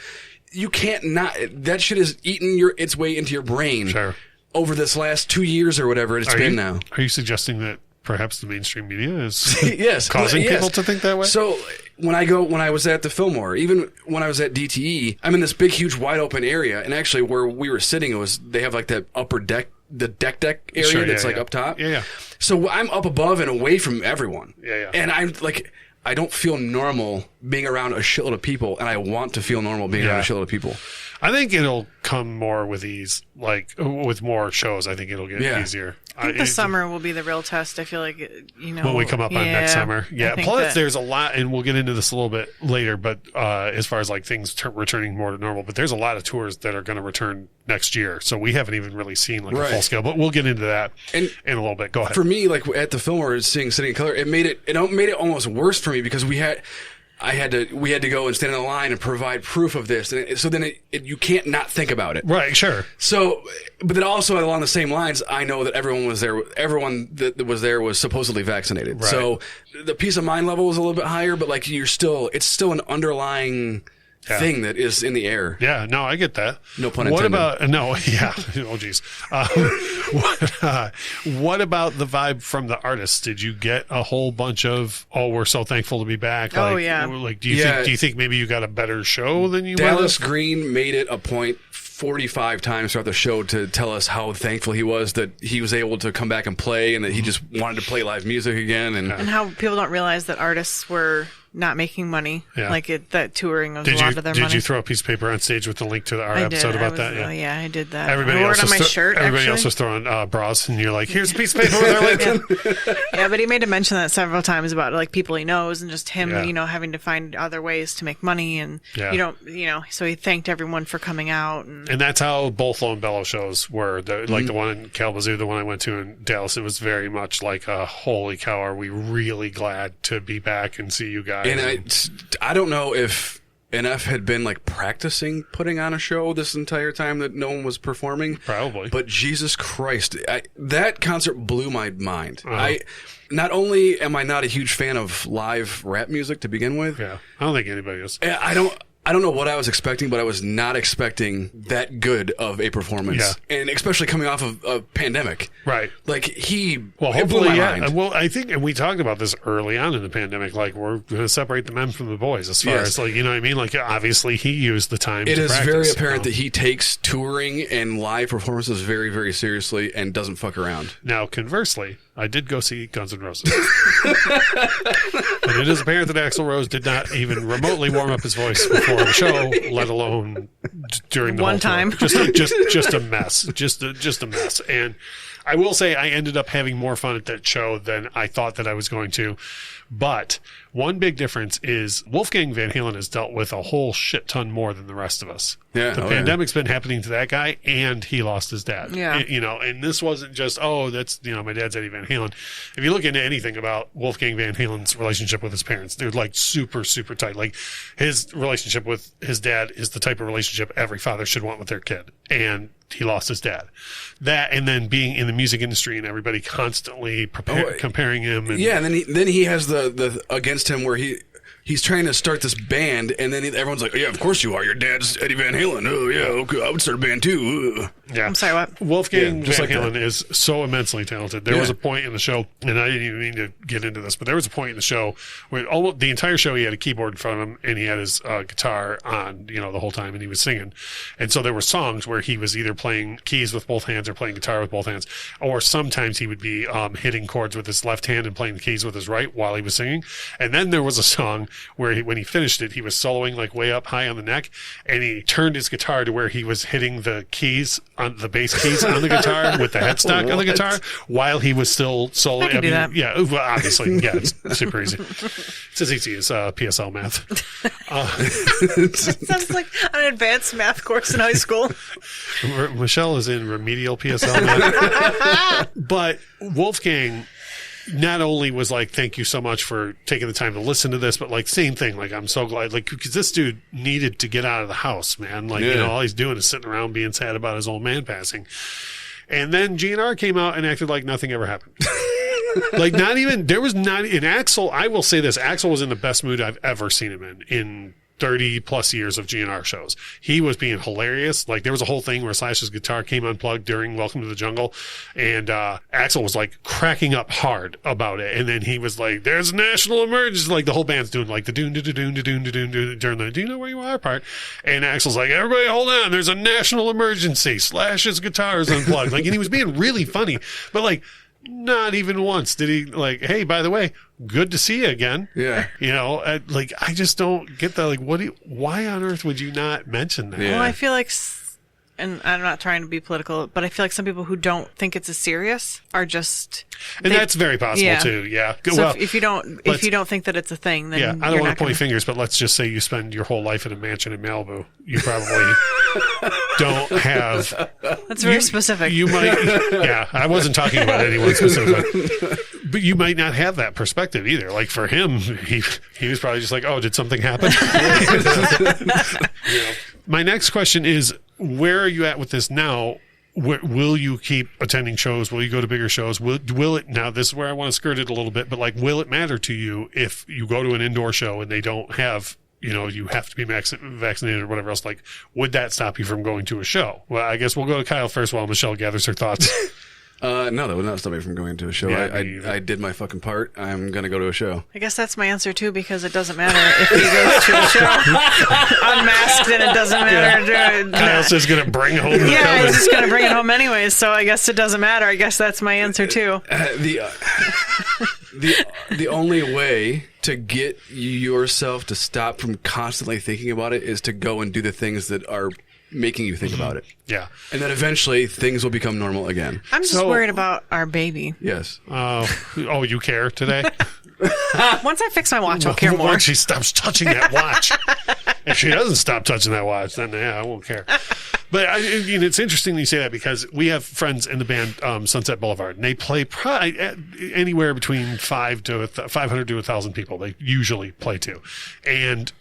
you can't not. That shit is eating its way into your brain. Sure. Over this last 2 years or whatever it's been now. Are you suggesting that perhaps the mainstream media is yes, causing yes. people to think that way? So when I was at the Fillmore, even when I was at DTE, I'm in this big, huge, wide open area, and actually where we were sitting they have like that upper deck, the deck area Sure, that's like up top. Yeah. So I'm up above and away from everyone. Yeah. And I'm like, I don't feel normal being around a shitload of people, and I want to feel normal being around a shitload of people. I think it'll come more with ease, like with more shows. I think it'll get easier. I think the summer will be the real test. I feel like, you know. When we come up on next summer. Yeah. Plus, there's a lot, and we'll get into this a little bit later, but as far as like things returning more to normal, but there's a lot of tours that are going to return next year. So we haven't even really seen like a full scale, but we'll get into that in a little bit. Go ahead. For me, like at the Fillmore, seeing City in Color, it made it almost worse for me because we had to go and stand in the line and provide proof of this. And so then you can't not think about it. Right, sure. So, but then also along the same lines, I know that everyone that was there was supposedly vaccinated. Right. So the peace of mind level is a little bit higher, but like it's still an underlying thing that is in the air. Yeah, no, I get that. No pun intended. Oh, geez. What about the vibe from the artists? Did you get a whole bunch of, we're so thankful to be back? Oh, like, yeah. Like, do you think maybe you got a better show than you Dallas would have? Green made it a point 45 times throughout the show to tell us how thankful he was that he was able to come back and play and that he just wanted to play live music again. And how people don't realize that artists were not making money. Yeah. Like that touring was a lot of their money. Did you throw a piece of paper on stage with the link to our episode about that? Yeah. Yeah, I did that. Everybody I wore else it on my shirt. Everybody else was throwing bras, and you're like, "Here's a piece of paper with our link." Yeah, but he made a mention that several times about like people he knows and just him, Yeah. you know, having to find other ways to make money, and so he thanked everyone for coming out. And that's how both Lone Bellow shows were. The one in Kalamazoo, the one I went to in Dallas, it was very much like, holy cow, are we really glad to be back and see you guys? And I don't know if NF had been like practicing putting on a show this entire time that no one was performing. Probably. But Jesus Christ, that concert blew my mind. Not only am I not a huge fan of live rap music to begin with. Yeah, I don't think anybody is. I don't know what I was expecting, but I was not expecting that good of a performance. Yeah. And especially coming off of a pandemic. Right. Like hopefully, blew my mind. Well, I think, and we talked about this early on in the pandemic, like we're going to separate the men from the boys as far as like, you know what I mean? Like obviously he used the time to practice. It is very apparent that he takes touring and live performances very, very seriously and doesn't fuck around. Now, conversely, I did go see Guns N' Roses. And it is apparent that Axl Rose did not even remotely warm up his voice before the show, let alone during the One whole tour. time. Just a mess. Just a mess. And I will say I ended up having more fun at that show than I thought that I was going to. But one big difference is Wolfgang Van Halen has dealt with a whole shit ton more than the rest of us. Yeah, the pandemic's been happening to that guy, and he lost his dad. Yeah. And this wasn't just, that's, my dad's Eddie Van Halen. If you look into anything about Wolfgang Van Halen's relationship with his parents, they're like super, super tight. Like his relationship with his dad is the type of relationship every father should want with their kid. And he lost his dad. That, and then being in the music industry and everybody constantly comparing him. And, and then he has the against him where he's trying to start this band, and then everyone's like, yeah, of course you are. Your dad's Eddie Van Halen. Oh, yeah, okay, I would start a band too. Yeah. I'm sorry, what? Wolfgang Van Halen is so immensely talented. There was a point in the show, and I didn't even mean to get into this, but there was a point in the show where almost the entire show he had a keyboard in front of him, and he had his guitar on, the whole time, and he was singing. And so there were songs where he was either playing keys with both hands or playing guitar with both hands, or sometimes he would be hitting chords with his left hand and playing the keys with his right while he was singing. And then there was a song where when he finished it, he was soloing like way up high on the neck, and he turned his guitar to where he was hitting the keys on the bass keys on the guitar with the headstock on the guitar while he was still soloing. I can do that. Yeah, well, obviously, yeah, it's super easy. It's as easy as PSL math. It sounds like an advanced math course in high school. Michelle is in remedial PSL math, but Wolfgang not only was like, thank you so much for taking the time to listen to this, but like same thing. Like, I'm so glad, like, because this dude needed to get out of the house, man. Like, all he's doing is sitting around being sad about his old man passing. And then GNR came out and acted like nothing ever happened. Like, not even, there was not, in Axl, I will say this, Axl was in the best mood I've ever seen him in 30 plus years of GNR shows. He was being hilarious. Like, there was a whole thing where Slash's guitar came unplugged during Welcome to the Jungle, and Axl was like cracking up hard about it. And then he was like, there's a national emergency. Like, the whole band's doing like the doon doon doon doon doon doon during the do you know where you are part. And Axl's like, everybody hold on, there's a national emergency. Slash's guitar is unplugged. Like, and he was being really funny, but like, not even once did he like, hey, by the way, good to see you again. Yeah. Like, I just don't get that. Like, why on earth would you not mention that? Well, I feel like, and I'm not trying to be political, but I feel like some people who don't think it's as serious are just. And that's very possible too. Yeah. So well, if you don't think that it's a thing, then I don't want to point fingers, but let's just say you spend your whole life in a mansion in Malibu. You probably don't have. That's very specific. You might. Yeah, I wasn't talking about anyone specific, but you might not have that perspective either. Like, for him, he was probably just like, oh, did something happen? My next question is, where are you at with this now? Will you keep attending shows? Will you go to bigger shows? Will it, now this is where I want to skirt it a little bit, but like, will it matter to you if you go to an indoor show and they don't have, you have to be vaccinated or whatever else? Like, would that stop you from going to a show? Well, I guess we'll go to Kyle first while Michelle gathers her thoughts. No, that would not stop me from going to a show. Yeah, I did my fucking part. I'm going to go to a show. I guess that's my answer too, because it doesn't matter if he goes to a show unmasked, and it doesn't matter. Yeah. Kyle's just going to bring home the Yeah, he's just going to bring it home anyways, so I guess it doesn't matter. I guess that's my answer too. The only way to get yourself to stop from constantly thinking about it is to go and do the things that are making you think about it. Yeah. And then eventually things will become normal again. I'm just worried about our baby. Yes. You care today? Once I fix my watch, I'll care more. Once she stops touching that watch. If she doesn't stop touching that watch, then I won't care. But it's interesting that you say that, because we have friends in the band Sunset Boulevard, and they play anywhere between 500 to 1,000 people. They usually play to. And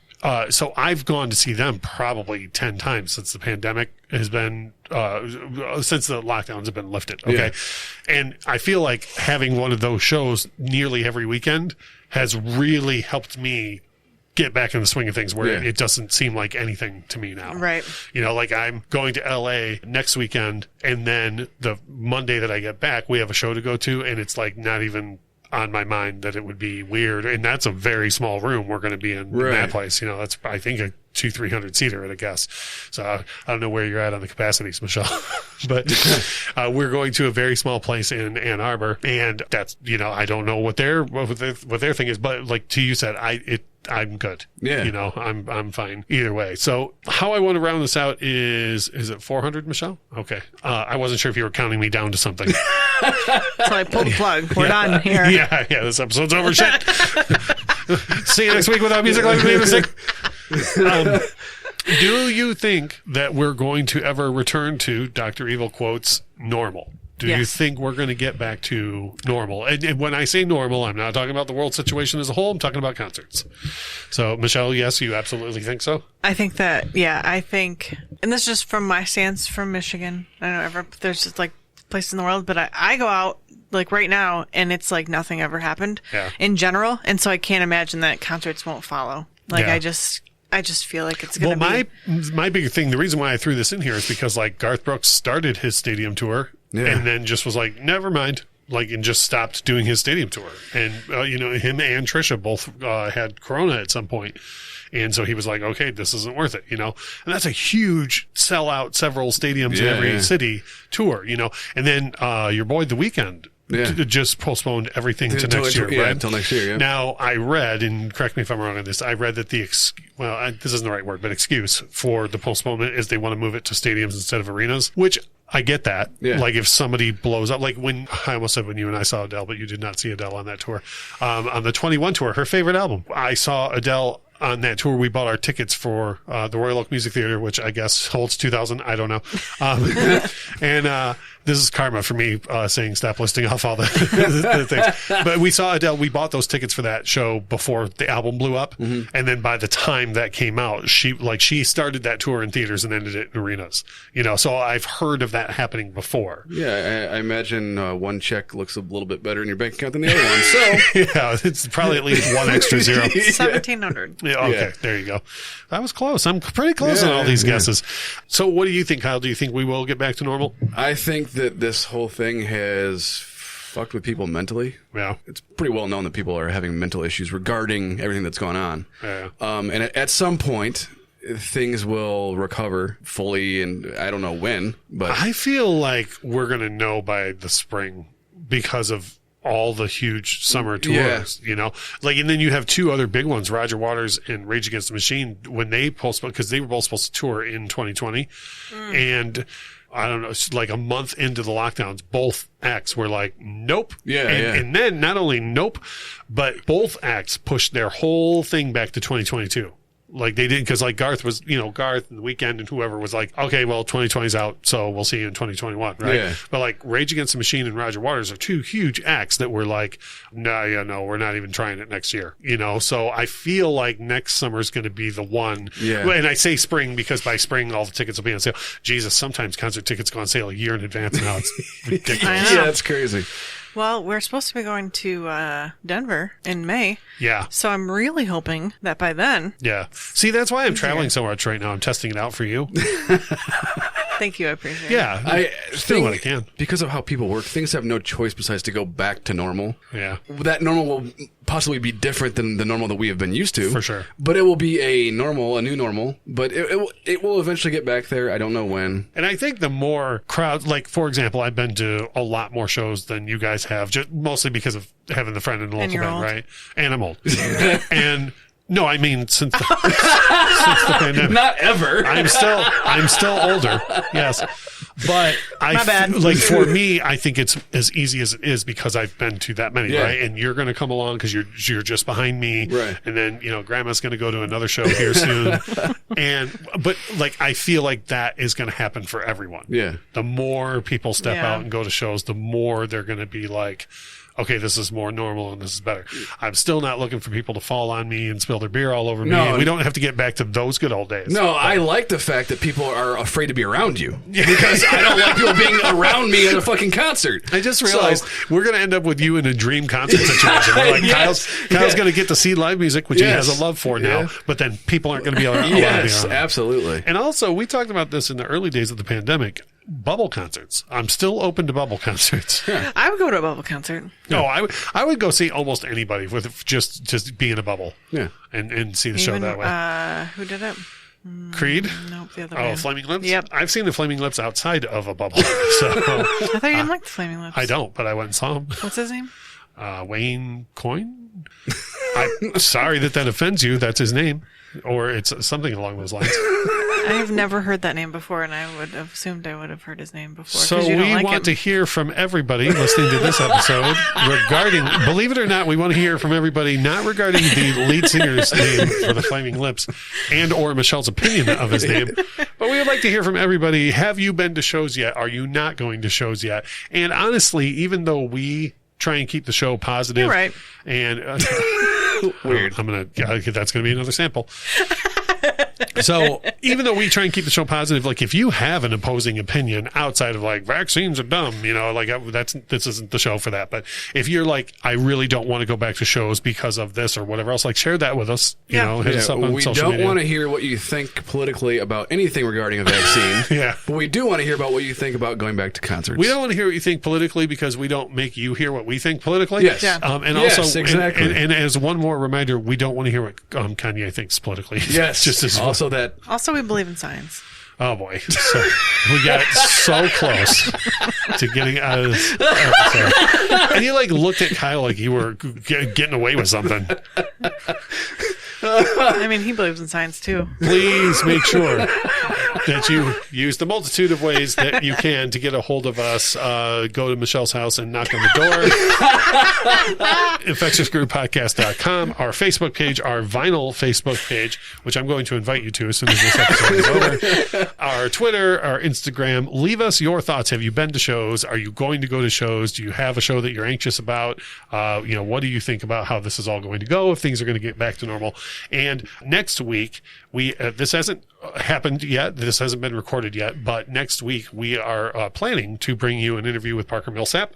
so I've gone to see them probably 10 times since the pandemic has been, since the lockdowns have been lifted. Okay. Yeah. And I feel like having one of those shows nearly every weekend has really helped me get back in the swing of things, where it doesn't seem like anything to me now. Right. Like, I'm going to LA next weekend, and then the Monday that I get back, we have a show to go to, and it's like not even on my mind that it would be weird. And that's a very small room we're going to be in that place. That's, I think, a 200-300 seater at a guess. So I don't know where you're at on the capacities, Michelle, but we're going to a very small place in Ann Arbor, and that's, I don't know what their thing is, but like you said, I'm good. Yeah. You know, I'm fine either way. So how I want to round this out is it 400, Michelle? Okay. I wasn't sure if you were counting me down to something. So I pulled the plug. We're done here. Yeah. This episode's over. Shit. See you next week without music like music. Do you think that we're going to ever return to Dr. Evil quotes normal? Do you think we're going to get back to normal? And when I say normal, I'm not talking about the world situation as a whole. I'm talking about concerts. So, Michelle, yes, you absolutely think so? I think that, I think, and this is just from my stance from Michigan. I don't know, there's just like places in the world, but I go out like right now and it's like nothing ever happened in general. And so I can't imagine that concerts won't follow. Like I just feel like it's going to be. My big thing, the reason why I threw this in here is because like Garth Brooks started his stadium tour and then just was like, never mind. Like, and just stopped doing his stadium tour. And, him and Trisha both had Corona at some point. And so he was like, okay, this isn't worth it, And that's a huge sell out several stadiums in every city tour, And then your boy The Weeknd just postponed everything to next year, right? Until next year, Now, I read, and correct me if I'm wrong on this, I read that this isn't the right word, but excuse for the postponement is they want to move it to stadiums instead of arenas, which I get that. Yeah. Like if somebody blows up, like I almost said when you and I saw Adele, but you did not see Adele on that tour. On the 21 tour, her favorite album, I saw Adele on that tour. We bought our tickets for the Royal Oak Music Theater, which I guess holds 2,000. I don't know. And this is karma for me saying stop listing off all the things. But we saw Adele. We bought those tickets for that show before the album blew up. Mm-hmm. And then by the time that came out, she started that tour in theaters and ended it in arenas. So I've heard of that happening before. Yeah, I imagine one check looks a little bit better in your bank account than the other one. So yeah, it's probably at least one extra zero. 1,700. Yeah, okay, there you go. That was close. I'm pretty close on all these guesses. So what do you think, Kyle? Do you think we will get back to normal? I think that this whole thing has fucked with people mentally. Yeah. It's pretty well known that people are having mental issues regarding everything that's going on. Yeah. And at some point, things will recover fully, and I don't know when, but I feel like we're going to know by the spring because of all the huge summer tours, and then you have two other big ones, Roger Waters and Rage Against the Machine, when they postponed, because they were both supposed to tour in 2020. And I don't know, it's like a month into the lockdowns, both acts were like, nope. And then not only nope, but both acts pushed their whole thing back to 2022. Like they did, because like Garth was, Garth and The Weeknd and whoever was like, okay, well, 2020's out, so we'll see you in 2021, right? Yeah. But like Rage Against the Machine and Roger Waters are two huge acts that were like, no, we're not even trying it next year, So I feel like next summer's going to be the one. Yeah. And I say spring because by spring all the tickets will be on sale. Jesus, sometimes concert tickets go on sale a year in advance now. It's ridiculous. I know. Yeah, that's crazy. Well, we're supposed to be going to Denver in May. Yeah. So I'm really hoping that by then. Yeah. See, that's why I'm traveling so much right now. I'm testing it out for you. Thank you. I appreciate it. Yeah. I do what I can. Because of how people work, things have no choice besides to go back to normal. Yeah. That normal will possibly be different than the normal that we have been used to. For sure. But it will be a new normal. But it will eventually get back there. I don't know when. And I think the more crowds, like, for example, I've been to a lot more shows than you guys have, just mostly because of having the friend in the local band, right? And I'm old. And no, I mean since the pandemic. Not ever. I'm still older. Yes. But My bad. like for me, I think it's as easy as it is because I've been to that many, right? And you're going to come along because you're just behind me, right? And then Grandma's going to go to another show here soon, but like I feel like that is going to happen for everyone. Yeah. The more people step out and go to shows, the more they're going to be like, okay, this is more normal and this is better. I'm still not looking for people to fall on me and spill their beer all over me. And we don't have to get back to those good old days. No, I like the fact that people are afraid to be around you because I don't like people being around me at a fucking concert. I just realized we're going to end up with you in a dream concert situation. We're like, Kyle's going to get to see live music, which he has a love for now, but then people aren't going to be allowed to be around. Absolutely. And also, we talked about this in the early days of the pandemic. Bubble concerts. I'm still open to bubble concerts. I would go to a bubble concert. No, I would go see almost anybody with just be in a bubble. Yeah, and see the show that way. Who did it? Creed? Nope, the other one. Flaming Lips? Yep. I've seen the Flaming Lips outside of a bubble. So I thought you didn't like the Flaming Lips. I don't, but I went and saw him. What's his name? Wayne Coyne? I'm sorry that offends you. That's his name. Or it's something along those lines. I have never heard that name before, and I would have assumed I would have heard his name before. So you don't we like want him. to hear from everybody listening to this episode regarding, believe it or not, we want to hear from everybody, not regarding the lead singer's name for the Flaming Lips and or Michelle's opinion of his name, but we would like to hear from everybody. Have you been to shows yet? Are you not going to shows yet? And honestly, even though we try and keep the show positive, You're right. And weird, that's going to be another sample. So even though we try and keep the show positive, like if you have an opposing opinion outside of like vaccines are dumb, like this isn't the show for that. But if you're like, I really don't want to go back to shows because of this or whatever else, like share that with us. Hit us up on we social don't media. want to hear what you think politically about anything regarding a vaccine. Yeah. But we do want to hear about what you think about going back to concerts. We don't want to hear what you think politically because we don't make you hear what we think politically. Yes. Yeah. And Yes, also, exactly. and as one more reminder, we don't want to hear what Kanye thinks politically. Yes. Just as also that. Also, we believe in science. Oh boy. So we got so close to getting out of this episode. And you like looked at Kyle like you were getting away with something. I mean, he believes in science too. Please make sure that you use the multitude of ways that you can to get a hold of us. Go to Michelle's house and knock on the door. InfectiousGroupPodcast.com, our Facebook page, our vinyl Facebook page, which I'm going to invite you to as soon as this episode is over. Our Twitter, our Instagram. Leave us your thoughts. Have you been to shows? Are you going to go to shows? Do you have a show that you're anxious about? What do you think about how this is all going to go, if things are going to get back to normal? And next week, this hasn't happened yet. This hasn't been recorded yet, but next week we are planning to bring you an interview with Parker Millsap,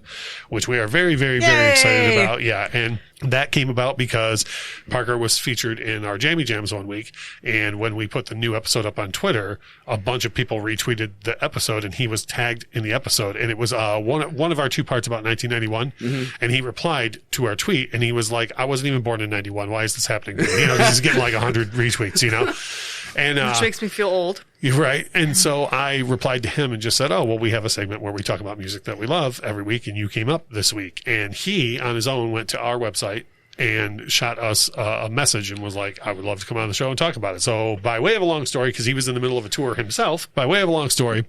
which we are very, very, very excited about. Yeah. And that came about because Parker was featured in our Jammy Jams one week. And when we put the new episode up on Twitter, a bunch of people retweeted the episode and he was tagged in the episode. And it was one of our 2 parts about 1991. Mm-hmm. And he replied to our tweet and he was like, I wasn't even born in 91. Why is this happening? This is getting like 100 retweets, And, which makes me feel old. You're right. And so I replied to him and just said, we have a segment where we talk about music that we love every week. And you came up this week. And he, on his own, went to our website and shot us a message and was like, I would love to come on the show and talk about it. So by way of a long story, because he was in the middle of a tour himself, by way of a long story,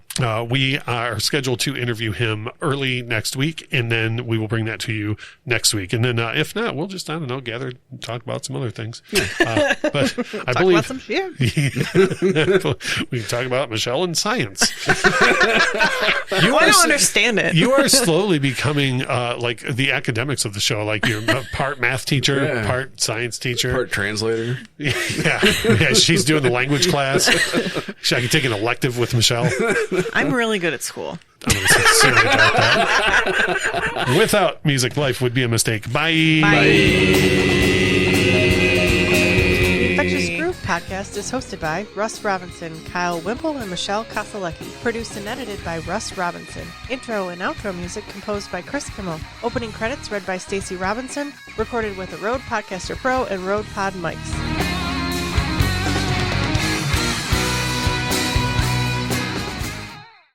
we are scheduled to interview him early next week. And then we will bring that to you next week. And then if not, we'll just, gather and talk about some other things. But I believe about some shit. We can talk about Michelle and science. I don't understand it. You are slowly becoming like the academics of the show. Like you're part math teacher, part science teacher, part translator. Yeah, she's doing the language class. I can take an elective with Michelle. I'm really good at school. I'm going to sincerely doubt that. Without music, life would be a mistake. Bye. Infectious Groove Podcast is hosted by Russ Robinson, Kyle Wimple, and Michelle Koselecki. Produced and edited by Russ Robinson. Intro and outro music composed by Chris Kimmel. Opening credits read by Stacey Robinson. Recorded with a Rode Podcaster Pro and Rode Pod mics.